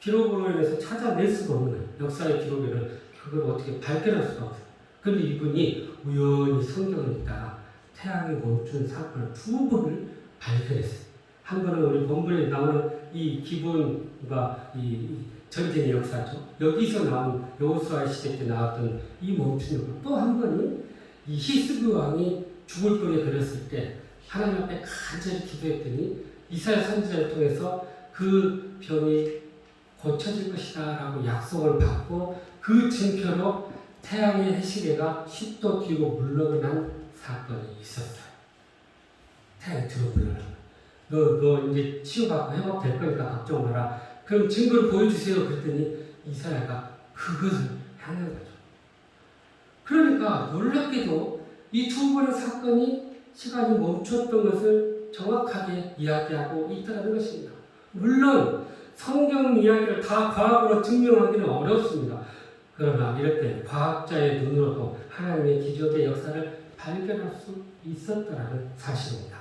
기록으로 인해서 찾아낼 수가 없는 거예요. 역사의 기록에는 그걸 어떻게 발견할 수가 없어요. 그런데 이분이 우연히 성경을 읽다가 태양이 멈춘 사건을 2번을 발견했어요. 한 번은 우리 본문에 나오는 이 기본과 이 전쟁의 역사죠. 여기서 나온 여호수아 시대 때 나왔던 이 멈춘 역사. 또 한 번이 이 히스기 왕이 죽을 병에 걸렸을 때 하나님 앞에 간절히 기도했더니 이사야 선지자를 통해서 그 병이 고쳐질 것이다 라고 약속을 받고 그 증표로 태양의 해시계가 10도 뒤로 물러난 사건이 있었어요. 태양이 뒤로 물러난 너 이제 치유받고 회복될 거니까 걱정 마라. 그럼 증거를 보여주세요. 그랬더니 이사야가 그것을 향한 거죠. 그러니까 놀랍게도 이 2번의 사건이 시간이 멈췄던 것을 정확하게 이야기하고 있다는 것입니다. 물론 성경 이야기를 다 과학으로 증명하기는 어렵습니다. 그러나 이렇게 과학자의 눈으로도 하나님의 기적의 역사를 발견할 수 있었다는 사실입니다.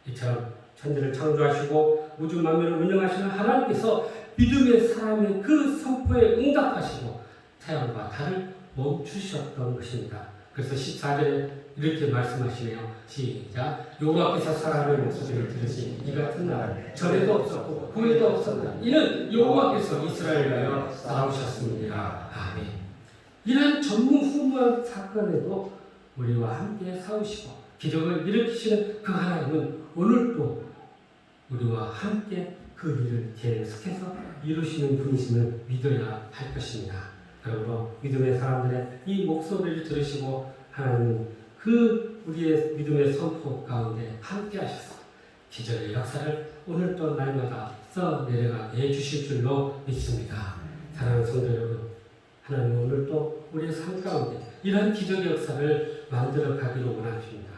이처럼 천지를 창조하시고 우주 만물을 운영하시는 하나님께서 믿음의 사람의 그 선포에 응답하시고 태양과 달을 멈추셨던 것입니다. 그래서 14절에 이렇게 말씀하시네요. 시작. 여호와께서 사람의 목소리를 들으시 이 같은 날 전에도 없었고 후에도 없었다. 이는 여호와께서 이스라엘을 위하여 싸우셨습니다. 아멘. 이런 전무후무한 사건에도 우리와 함께 싸우시고 기적을 일으키시는 그 하나님은 오늘도 우리와 함께 그 일을 계속해서 이루시는 분이심을 믿어야 할 것입니다. 그러므로 믿음의 사람들의 이 목소리를 들으시고 하나님 그 우리의 믿음의 선포 가운데 함께 하셔서 기적의 역사를 오늘도 날마다 써내려가게 해주실 줄로 믿습니다. 사랑하는 성도 여러분, 하나님 오늘도 우리의 삶 가운데 이러한 기적의 역사를 만들어 가기를 원하십니다.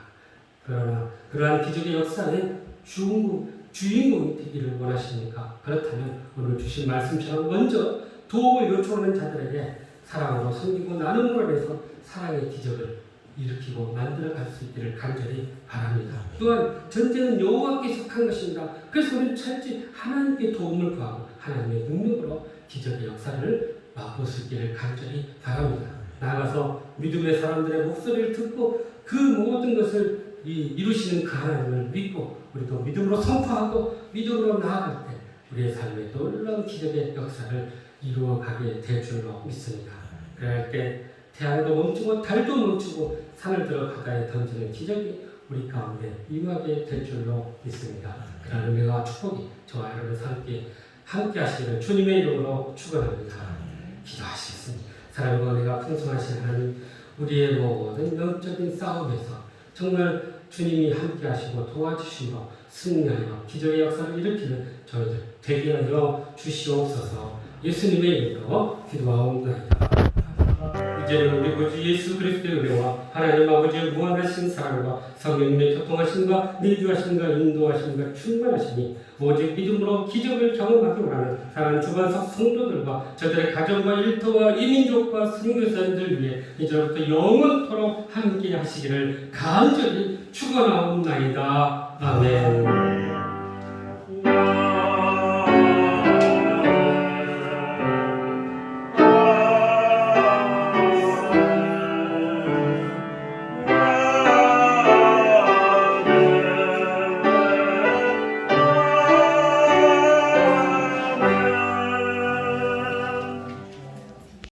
그러나 그러한 기적의 역사는 주인공이 되기를 원하십니까? 그렇다면 오늘 주신 말씀처럼 먼저 도움을 요청하는 자들에게 사랑으로 섬기고 나눔으로 해서 사랑의 기적을 일으키고 만들어갈 수 있기를 간절히 바랍니다. 또한 전쟁은 여호와께 속한 것입니다. 그래서 우리는 철저히 하나님께 도움을 구하고 하나님의 능력으로 기적의 역사를 맛볼 수 있기를 간절히 바랍니다. 나아가서 믿음의 사람들의 목소리를 듣고 그 모든 것을 이루시는 그 하나님을 믿고 우리도 믿음으로 선포하고 믿음으로 나아갈 때 우리의 삶에 놀라운 기적의 역사를 이루어가게 될 줄로 믿습니다. 그럴 때 태양도 멈추고 달도 멈추고 산을 들어 바다에 던지는 기적이 우리 가운데 임하게 될 줄로 믿습니다. 그런 의미와 축복이 저와 여러분 함께 하시기를 주님의 이름으로 축원합니다. 기도하시겠습니다. 사랑과 은혜가 풍성하신 하나님, 우리의 모든 영적인 싸움에서 정말 주님이 함께 하시고 도와주심으로 승리하여 기적의 역사를 일으키는 저희들 되게 하여 주시옵소서. 예수님의 이름으로 기도하옵나이다. 이제는 우리 구주 예수 그리스도의 은혜와 하나님 아버지의 무한하신 사랑과 성령님의 교통하심과 내주하심과 인도하심과 충만하심이 오직 믿음으로 기적을 경험하기 원하는 사랑하는 주관석 성도들과 저들의 가정과 일터와 이민족과 선교사님들 위해 이제부터 영원토록 함께 하시기를 간절히 축원하옵나이다. 아멘.